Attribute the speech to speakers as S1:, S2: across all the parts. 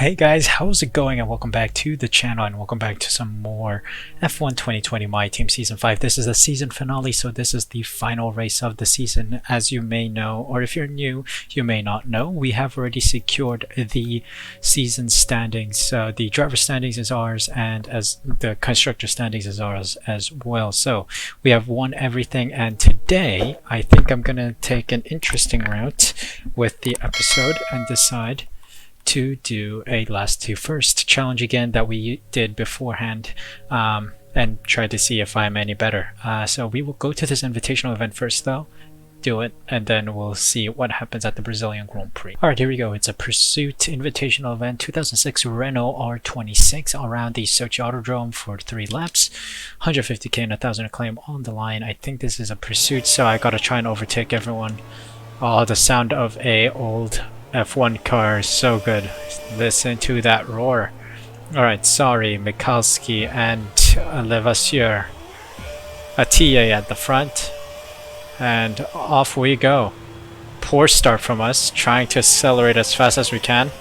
S1: Hey guys, how's it going, and welcome back to the channel, and welcome back to some more F1 2020 My Team Season 5. This is the season finale, so this is the final race of the season. As you may know, or if you're new, you may not know, we have already secured the season standings. The driver standings is ours, and as the constructor standings is ours as well. So we have won everything, and today I think I'm gonna take an interesting route with the episode and decide to do a last two first challenge again that we did beforehand, and try to see if I'm any better. So we will go to this invitational event first though, do it, and then we'll see what happens at the Brazilian Grand Prix. Alright, here we go. It's a Pursuit Invitational event, 2006 Renault R26 around the Sochi Autodrome for 3 laps, 150k and 1000 acclaim on the line. I think this is a Pursuit, so I gotta try and overtake everyone. Oh, the sound of a old F1 car is so good. Listen to that roar. Alright, sorry, Michalski and Levasseur. Atiyeh at the front. And off we go. Poor start from us, trying to accelerate as fast as we can.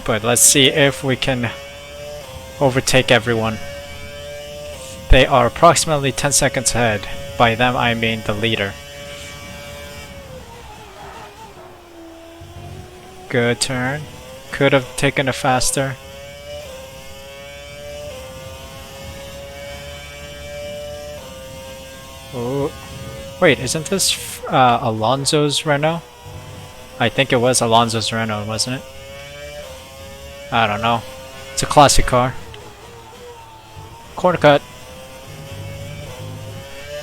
S1: But let's see if we can overtake everyone. They are approximately 10 seconds ahead. By them I mean the leader. Good turn. Could have taken it faster. Oh, wait, isn't this Alonso's Renault? I think it was Alonso's Renault, wasn't it? I don't know. It's a classic car. Corner cut.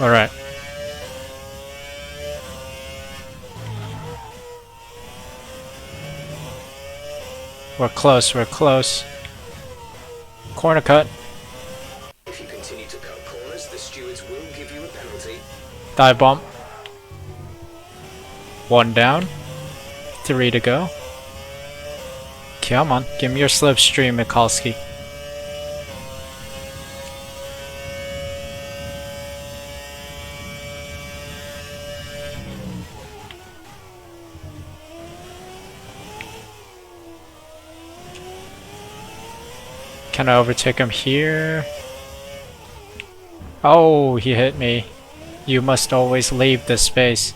S1: Alright. We're close, we're close. Corner cut.
S2: If you continue to cut corners, the stewards will give you a penalty.
S1: Dive bomb. 1 down. 3 to go. Come on, give me your slipstream, Michalski. Can I overtake him here? Oh, he hit me. You must always leave this space.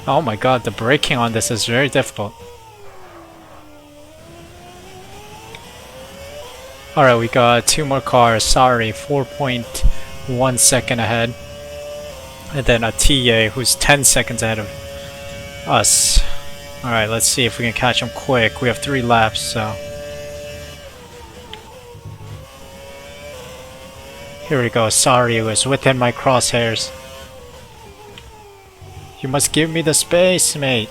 S1: Oh my god, the braking on this is very difficult. Alright, we got 2 more cars. Sorry, 4.1 second ahead. And then Atiyeh, who's 10 seconds ahead of us. Alright, let's see if we can catch him quick. We have 3 laps, so. Here we go. Sorry, it was within my crosshairs. You must give me the space, mate.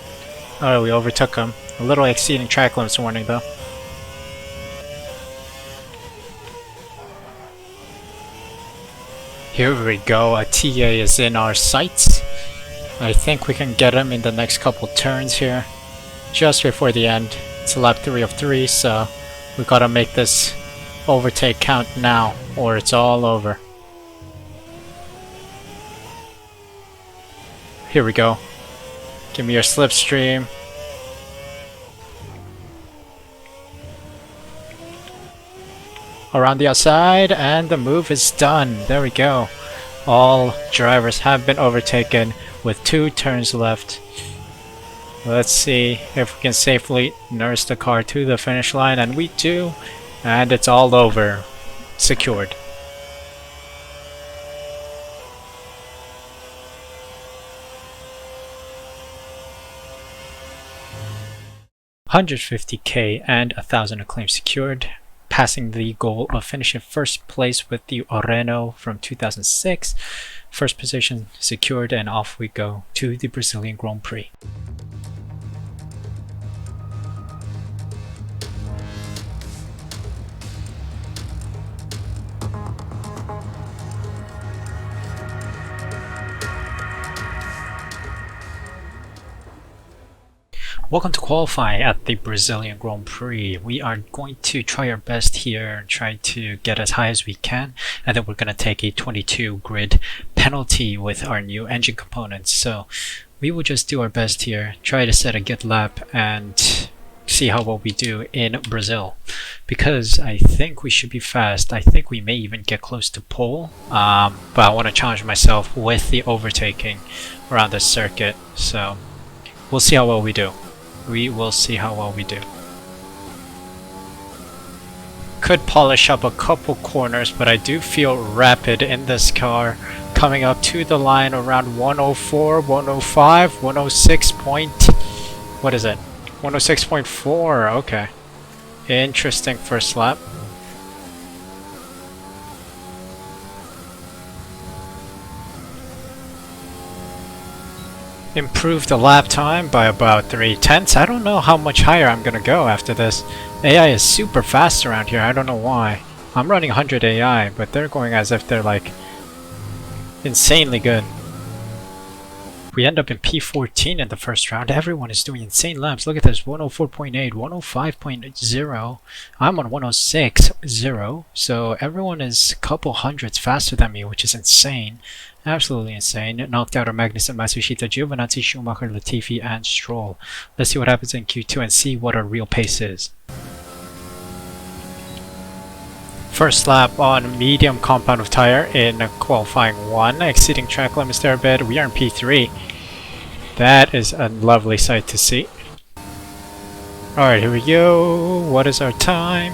S1: Alright, we overtook him. A little exceeding track limits warning, though. Here we go. Atiyeh is in our sights. I think we can get him in the next couple turns here. Just before the end. It's lap 3 of 3, so we gotta make this overtake count now, or it's all over. Here we go. Give me your slipstream. Around the outside, and the move is done. There we go. All drivers have been overtaken with 2 turns left. Let's see if we can safely nurse the car to the finish line, and we do. And it's all over. Secured. $150k and 1000 acclaim secured, passing the goal of finishing first place with the Renault from 2006. First position secured, and off we go to the Brazilian Grand Prix. Welcome to qualifying at the Brazilian Grand Prix. We are going to try our best here and try to get as high as we can, and then we're going to take a 22 grid penalty with our new engine components. So we will just do our best here, try to set a good lap and see how well we do in Brazil, because I think we should be fast. I think we may even get close to pole, but I want to challenge myself with the overtaking around this circuit. So we'll see how well we do. We will see how well we do. Could polish up a couple corners, but I do feel rapid in this car. Coming up to the line around 104, 105, 106 point... what is it? 106.4, okay. Interesting first lap. Improved the lap time by about 3/10. I don't know how much higher I'm gonna go after this. AI is super fast around here, I don't know why. I'm running 100 AI, but they're going as if they're like insanely good. We end up in P14 in the first round. Everyone is doing insane laps. Look at this, 104.8, 105.0. I'm on 106.0, so everyone is a couple hundreds faster than me, which is insane. Absolutely insane. Knocked out are Magnussen, Matsushita, Giovinazzi, Schumacher, Latifi, and Stroll. Let's see what happens in Q2 and see what our real pace is. First lap on medium compound of tire in qualifying 1, exceeding track limits there a bit. We are in P3. That is a lovely sight to see. Alright, here we go. What is our time?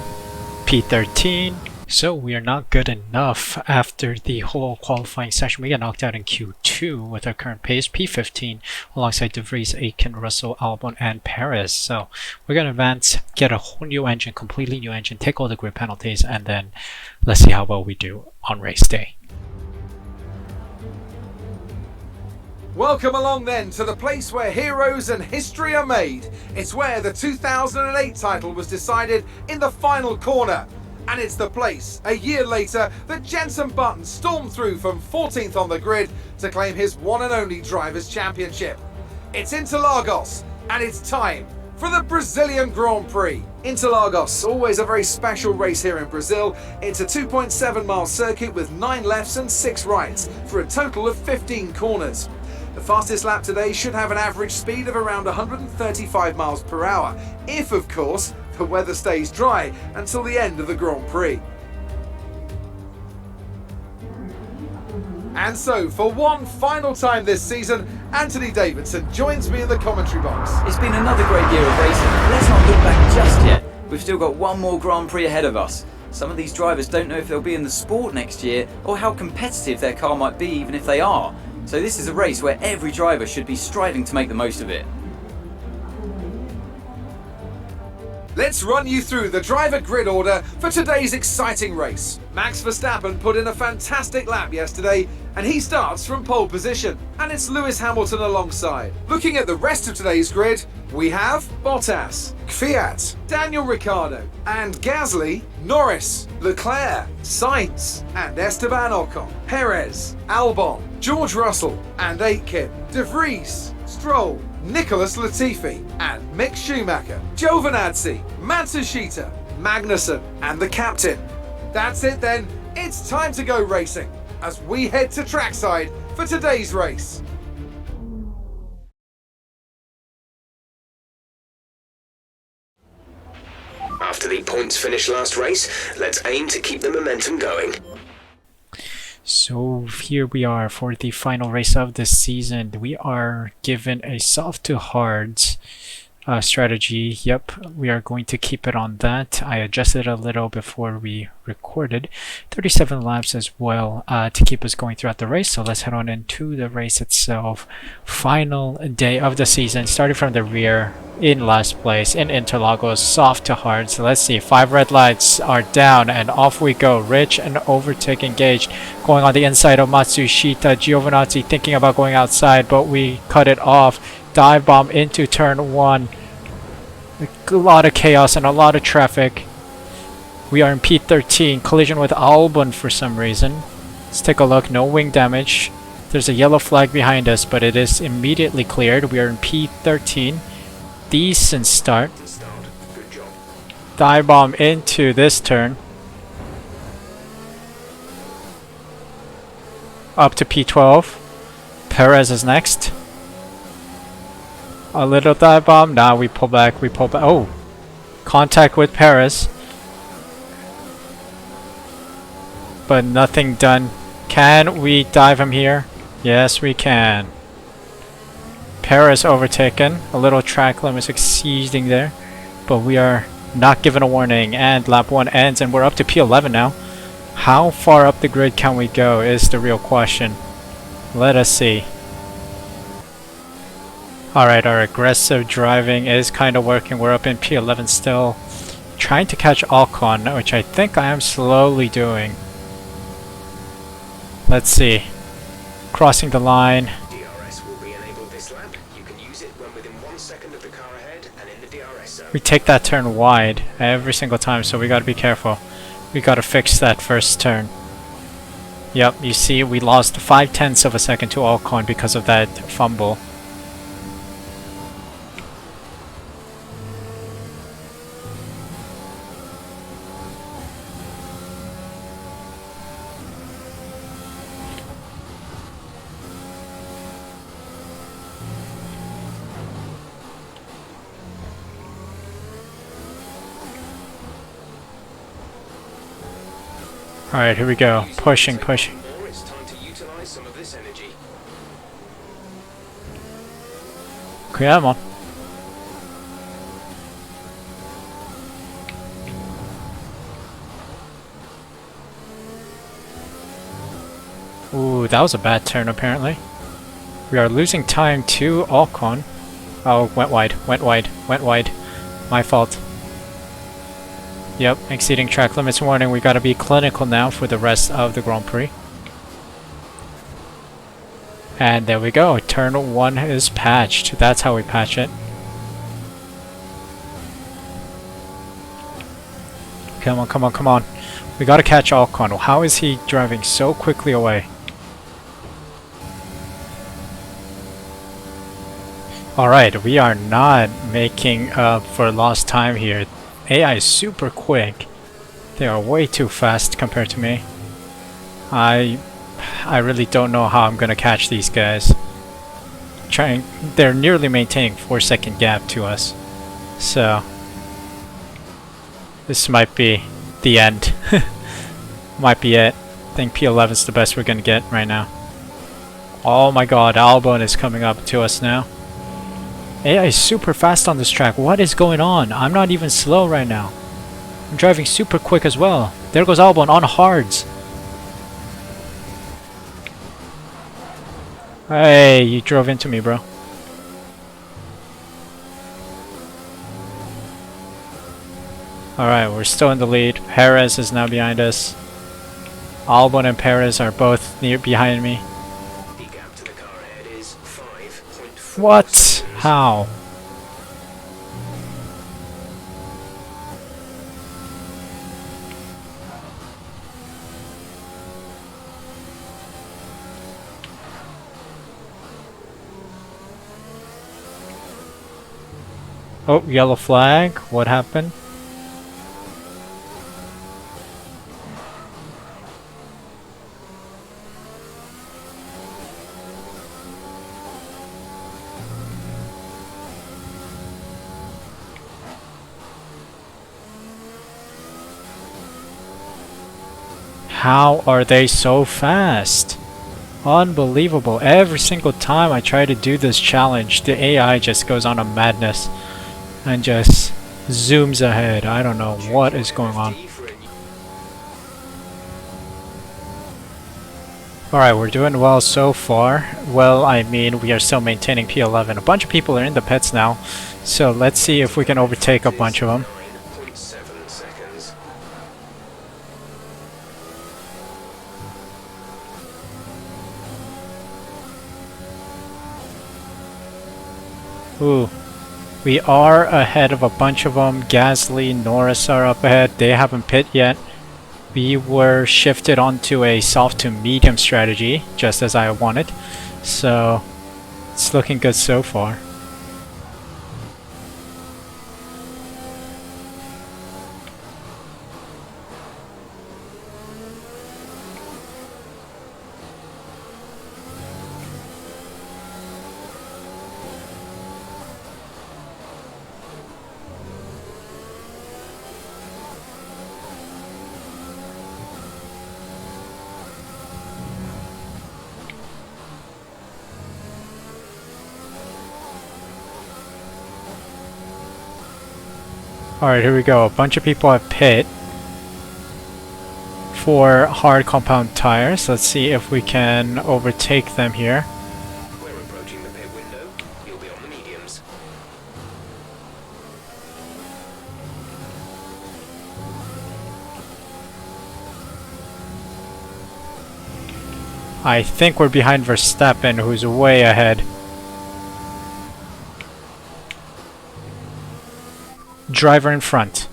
S1: P13. So we are not good enough after the whole qualifying session. We got knocked out in Q2 with our current pace, P15, alongside De Vries, Aitken, Russell, Albon, and Perez. So we're going to advance, get a whole new engine, completely new engine, take all the grid penalties, and then let's see how well we do on race day.
S3: Welcome along then to the place where heroes and history are made. It's where the 2008 title was decided in the final corner. And it's the place, a year later, that Jenson Button stormed through from 14th on the grid to claim his one and only Drivers' Championship. It's Interlagos, and it's time for the Brazilian Grand Prix. Interlagos, always a very special race here in Brazil. It's a 2.7 mile circuit with 9 lefts and 6 rights for a total of 15 corners. The fastest lap today should have an average speed of around 135 miles per hour, if of course the weather stays dry until the end of the Grand Prix. And so, for one final time this season, Anthony Davidson joins me in the commentary box.
S4: It's been another great year of racing. Let's not look back just yet. We've still got one more Grand Prix ahead of us. Some of these drivers don't know if they'll be in the sport next year or how competitive their car might be even if they are. So this is a race where every driver should be striving to make the most of it.
S3: Let's run you through the driver grid order for today's exciting race. Max Verstappen put in a fantastic lap yesterday, and he starts from pole position. And it's Lewis Hamilton alongside. Looking at the rest of today's grid, we have Bottas, Kvyat, Daniel Ricciardo, and Gasly, Norris, Leclerc, Sainz, and Esteban Ocon, Perez, Albon, George Russell, and Aitken, De Vries, Stroll, Nicholas Latifi, and Mick Schumacher, Giovinazzi, Matsushita, Magnussen, and the captain. That's it then, it's time to go racing, as we head to trackside for today's race.
S2: After the points finish last race, let's aim to keep the momentum going.
S1: So here we are for the final race of the season. We are given a soft to hards strategy. Yep, we are going to keep it on that. I adjusted a little before we recorded. 37 laps as well to keep us going throughout the race. So let's head on into the race itself. Final day of the season, starting from the rear in last place in Interlagos, soft to hard. So let's see, 5 red lights are down and off we go. Rich and overtake engaged, going on the inside of Matsushita. Giovinazzi thinking about going outside, but we cut it off. Dive bomb into turn 1. A lot of chaos and a lot of traffic. We are in P13, collision with Albon for some reason. Let's take a look, no wing damage. There's a yellow flag behind us, but it is immediately cleared. We are in P13. decent start.
S2: Good job.
S1: Dive bomb into this turn. Up to P12. Perez is next. A little dive bomb. Now we pull back. We pull back. Oh! Contact with Perez. But nothing done. Can we dive him here? Yes, we can. Perez overtaken. A little track limit exceeding there. But we are not given a warning. And lap 1 ends and we're up to P11 now. How far up the grid can we go is the real question. Let us see. Alright, our aggressive driving is kind of working. We're up in P11 still. Trying to catch Ocon, which I think I am slowly doing. Let's see. Crossing the line.
S2: DRS will be enabled this lap. You can use it when within 1 second of the car ahead and in the DRS zone.
S1: We take that turn wide every single time, so we gotta be careful. We gotta fix that first turn. Yep, you see we lost 0.5 of a second to Ocon because of that fumble. Alright, here we go. Pushing, pushing.
S2: Or it's time to utilize some of this energy.
S1: Come on. Ooh, that was a bad turn apparently. We are losing time to Ocon. Oh, went wide, went wide, went wide. My fault. Yep, exceeding track limits warning. We gotta be clinical now for the rest of the Grand Prix. And there we go. Turn 1 is patched. That's how we patch it. Come on, come on, come on. We gotta catch Ocon. How is he driving so quickly away? Alright, we are not making up for lost time here. AI is super quick. They are way too fast compared to me. I really don't know how I'm gonna catch these guys. They're nearly maintaining 4-second gap to us. So this might be the end. Might be it. I think P11 is the best we're gonna get right now. Oh my god, Albon is coming up to us now. AI is super fast on this track. What is going on? I'm not even slow right now. I'm driving super quick as well. There goes Albon on hards. Hey, you drove into me, bro. Alright, we're still in the lead. Perez is now behind us. Albon and Perez are both behind me.
S2: The gap to the car ahead is 5.4.
S1: What? How? Oh, yellow flag. What happened? How are they so fast? Unbelievable. Every single time I try to do this challenge, the AI just goes on a madness and just zooms ahead. I don't know what is going on. Alright, we're doing well so far. Well, I mean, we are still maintaining P11. A bunch of people are in the pits now, so let's see if we can overtake a bunch of them.
S2: 9.7 seconds.
S1: Ooh. We are ahead of a bunch of them. Gasly, Norris are up ahead. They haven't pit yet. We were shifted onto a soft to medium strategy, just as I wanted. So, it's looking good so far. Alright, here we go. A bunch of people at pit for hard compound tires. Let's see if we can overtake them here.
S2: We're approaching the pit window. You'll be on the mediums.
S1: I think we're behind Verstappen, who's way ahead. Driver in front.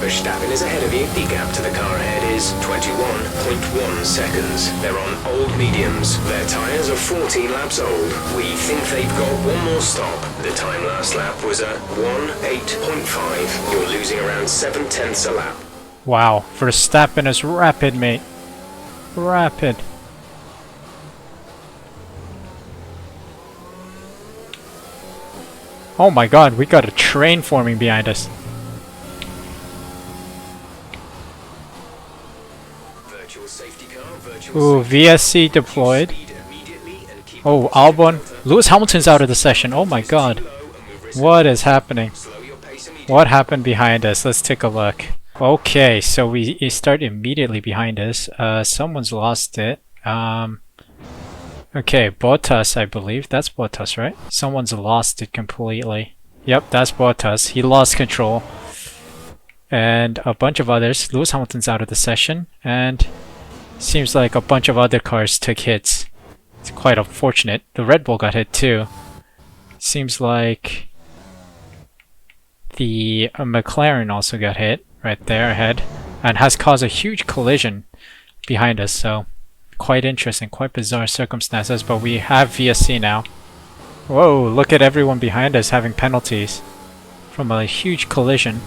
S2: Verstappen is ahead of you. The gap to the car ahead is 21.1 seconds. They're on old mediums. Their tyres are 14 laps old. We think they've got one more stop. The time last lap was a 1:8.5. You're losing around 7/10 a lap.
S1: Wow, Verstappen is rapid, mate. Rapid. Oh my god, we got a train forming behind us.
S2: Virtual safety car,
S1: Ooh, VSC deployed. Oh, Albon. Lewis Hamilton's out of the session. Oh my god. What is happening? What happened behind us? Let's take a look. Okay, so we start immediately behind us. Someone's lost it. Okay, Bottas, I believe. That's Bottas, right? Someone's lost it completely. Yep, that's Bottas. He lost control. And a bunch of others. Lewis Hamilton's out of the session. And seems like a bunch of other cars took hits. It's quite unfortunate. The Red Bull got hit too. Seems like the McLaren also got hit right there ahead. And has caused a huge collision behind us, so quite interesting, quite bizarre circumstances, but we have VSC now. Whoa, look at everyone behind us having penalties from a huge collision.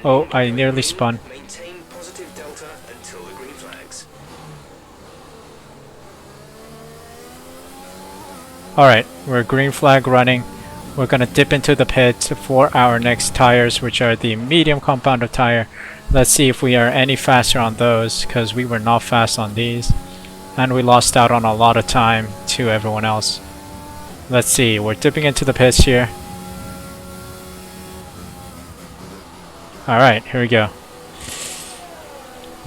S1: Oh, I nearly spun.
S2: Maintain positive delta until the green flags.
S1: Alright, we're green flag running. We're gonna dip into the pit for our next tires, which are the medium compounder tire. Let's see if we are any faster on those, because we were not fast on these. And we lost out on a lot of time to everyone else. Let's see, we're dipping into the pits here. Alright, here we go.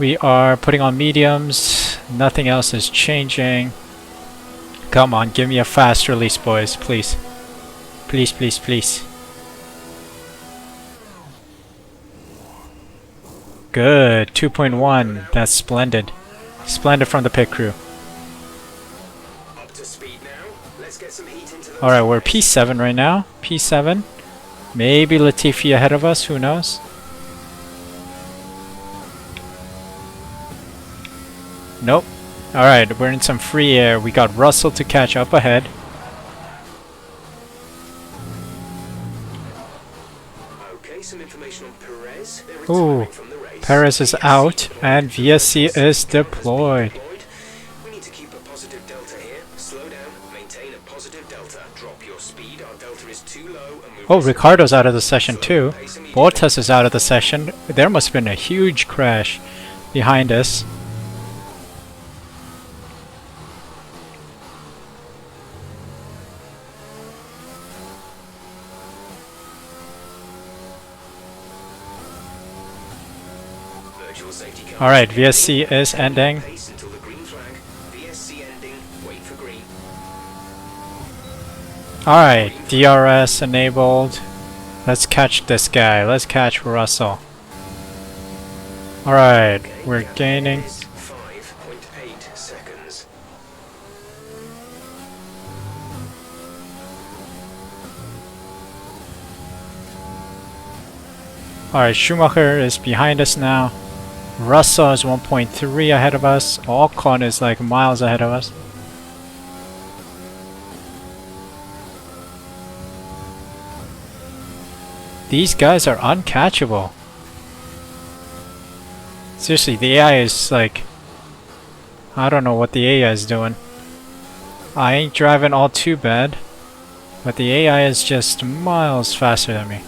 S1: We are putting on mediums. Nothing else is changing. Come on, give me a fast release, boys, please. Please, please, please. Good, 2.1. That's splendid. Splendid from the pit crew.
S2: Up to speed now. Let's get some heat into the
S1: Alright, we're P7 right now. P7. Maybe Latifi ahead of us, who knows? Nope. Alright, we're in some free air. We got Russell to catch up ahead.
S2: Okay, some information on Perez. They're
S1: Ooh,
S2: retiring from the race.
S1: Perez is out and VSC is deployed.
S2: We need to keep a positive delta here. Slow down, maintain a positive delta. Drop your speed. Our delta is too low and move.
S1: Oh, Ricardo's out of the session too. Bottas is out of the session. There must have been a huge crash behind us. Alright, VSC is ending.
S2: Until the green flag. VSC ending. Wait for green.
S1: Alright, DRS enabled. Let's catch this guy. Let's catch Russell. Alright, we're gaining.
S2: 5.8 seconds.
S1: Alright, Schumacher is behind us now. Russell is 1.3 ahead of us. Ocon is like miles ahead of us. These guys are uncatchable. Seriously, the AI is like... I don't know what the AI is doing. I ain't driving all too bad, but the AI is just miles faster than me.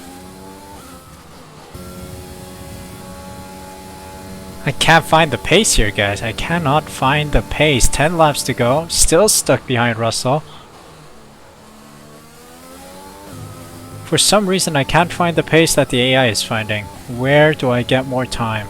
S1: I can't find the pace here, guys. I cannot find the pace. 10 laps to go. Still stuck behind Russell. For some reason, I can't find the pace that the AI is finding. Where do I get more time?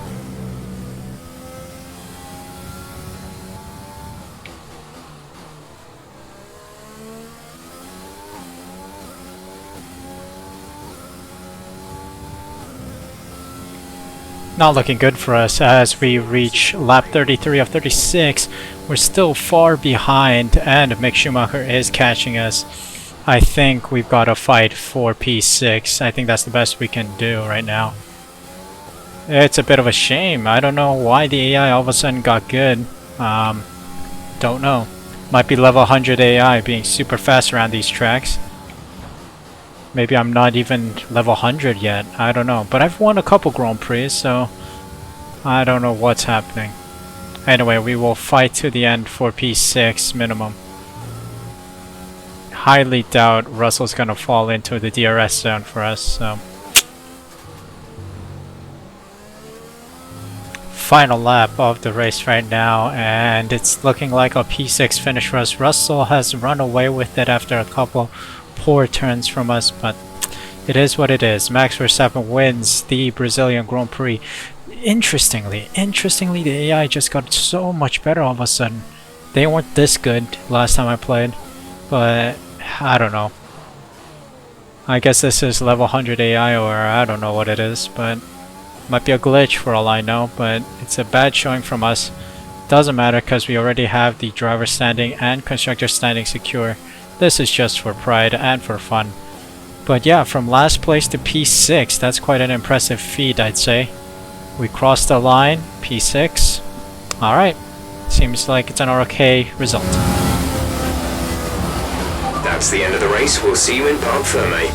S1: Not looking good for us as we reach lap 33 of 36. We're still far behind and Mick Schumacher is catching us. I think we've got to fight for P6. I think that's the best we can do right now. It's a bit of a shame. I don't know why the AI all of a sudden got good. Don't know. Might be level 100 AI being super fast around these tracks. Maybe I'm not even level 100 yet. I don't know. But I've won a couple Grand Prix, so I don't know what's happening. Anyway, we will fight to the end for P6 minimum. Highly doubt Russell's gonna fall into the DRS zone for us, so. Final lap of the race right now, and it's looking like a P6 finish for us. Russell has run away with it after a couple poor turns from us, but it is what it is. Max Verstappen wins the Brazilian Grand Prix. Interestingly, the AI just got so much better all of a sudden. They weren't this good last time I played, but I don't know. I guess this is level 100 AI, or I don't know what it is, but might be a glitch for all I know, but it's a bad showing from us. Doesn't matter because we already have the driver standing and constructor standing secure. This is just for pride and for fun. But yeah, from last place to P6, that's quite an impressive feat, I'd say. We crossed the line, P6. Alright, seems like it's an okay result.
S2: That's the end of the race. We'll see you in Parc Ferme.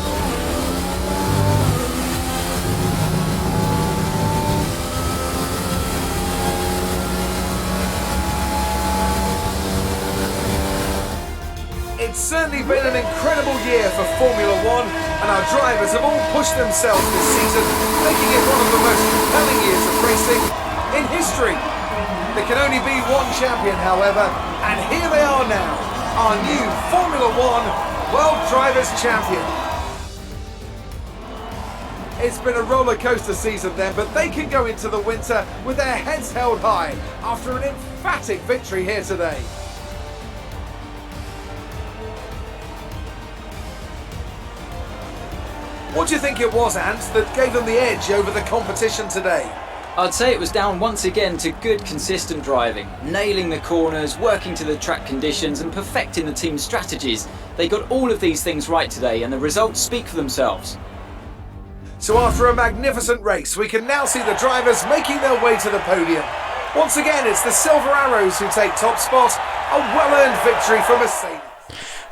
S3: It's certainly been an incredible year for Formula One, and our drivers have all pushed themselves this season, making it one of the most compelling years of racing in history. There can only be one champion, however, and here they are now, our new Formula One World Drivers' Champion. It's been a roller coaster season then, but they can go into the winter with their heads held high after an emphatic victory here today. What do you think it was, Ant, that gave them the edge over the competition today?
S4: I'd say it was down once again to good consistent driving, nailing the corners, working to the track conditions and perfecting the team's strategies. They got all of these things right today and the results speak for themselves.
S3: So after a magnificent race, we can now see the drivers making their way to the podium. Once again, it's the Silver Arrows who take top spot, a well-earned victory for Mercedes.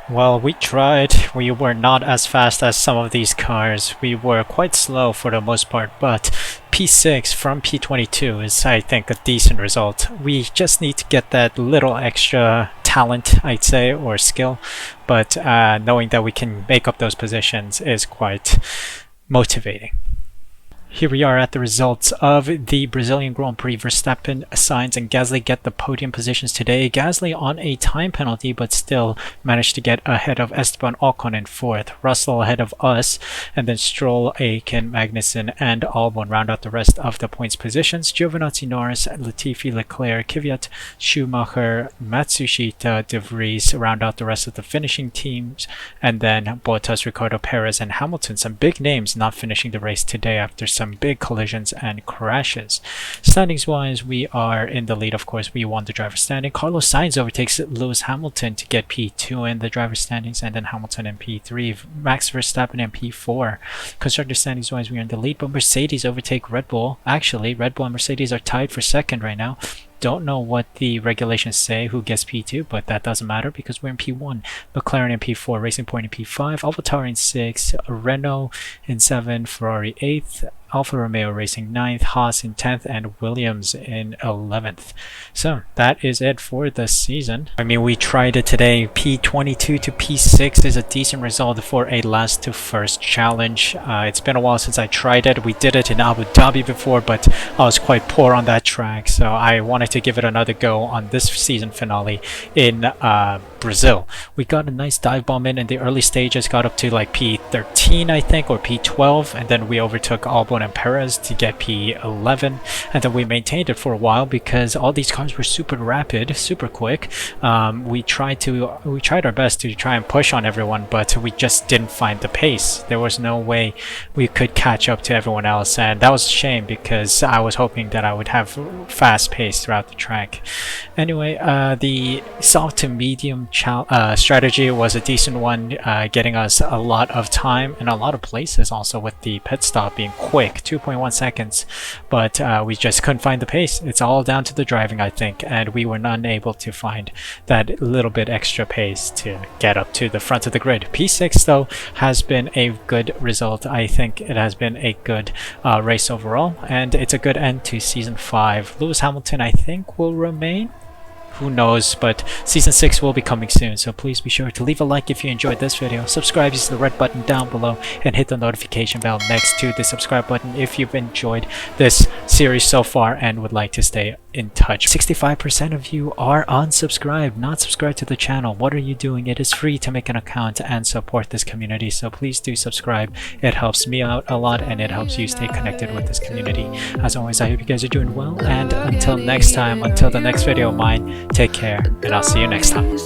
S1: Well, we tried. We were not as fast as some of these cars. We were quite slow for the most part, but P6 from P22 is, I think, a decent result. We just need to get that little extra talent, I'd say, or skill, but knowing that we can make up those positions is quite motivating. Here we are at the results of the Brazilian Grand Prix. Verstappen, Sainz, and Gasly get the podium positions today. Gasly on a time penalty, but still managed to get ahead of Esteban Ocon in 4th. Russell ahead of us, and then Stroll, Aitken, Magnussen, and Albon round out the rest of the points positions. Giovinazzi, Norris, Latifi, Leclerc, Kvyat, Schumacher, Matsushita, De Vries round out the rest of the finishing teams, and then Bottas, Ricardo, Perez, and Hamilton. Some big names not finishing the race today after some big collisions and crashes. Standings wise, we are in the lead. Of course, we won the driver's standing. Carlos Sainz overtakes Lewis Hamilton to get P2 in the driver's standings, and then Hamilton in P3, Max Verstappen in P4. Constructor standings wise, we are in the lead, but Mercedes overtake Red Bull. Actually, Red Bull and Mercedes are tied for second right now. Don't know what the regulations say who gets P2, but that doesn't matter because we're in P1. McLaren in P4, Racing Point in P5, AlphaTauri in 6, Renault in 7, Ferrari 8th, Alfa Romeo Racing 9th, Haas in 10th, and Williams in 11th. So that is it for the season. I mean, we tried it today. P22 to P6 is a decent result for a last to first challenge. It's been a while since I tried it. We did it in Abu Dhabi before, but I was quite poor on that track, so I wanted to give it another go on this season finale in Brazil. We got a nice dive bomb in the early stages, got up to like P13 I think, or P12, and then we overtook Albon and Perez to get P11, and then we maintained it for a while because all these cars were super rapid, super quick. We tried our best to try and push on everyone, but we just didn't find the pace. There was no way we could catch up to everyone else, and that was a shame because I was hoping that I would have fast pace throughout the track. Anyway, the soft to medium strategy was a decent one, getting us a lot of time and a lot of places also, with the pit stop being quick, 2.1 seconds, but we just couldn't find the pace. It's all down to the driving, I think, and we were not able to find that little bit extra pace to get up to the front of the grid. P6 though has been a good result. I think it has been a good race overall, and it's a good end to season 5. Lewis Hamilton, I think, will remain. Who knows, but season 6 will be coming soon, so please be sure to leave a like if you enjoyed this video, subscribe using the red button down below, and hit the notification bell next to the subscribe button if you've enjoyed this series so far and would like to stay in touch. 65% of you are unsubscribed, not subscribed to the channel. What are you doing? It is free to make an account and support this community, so please do subscribe. It helps me out a lot and it helps you stay connected with this community. As always, I hope you guys are doing well, and until next time, until the next video of mine, take care, and I'll see you next time.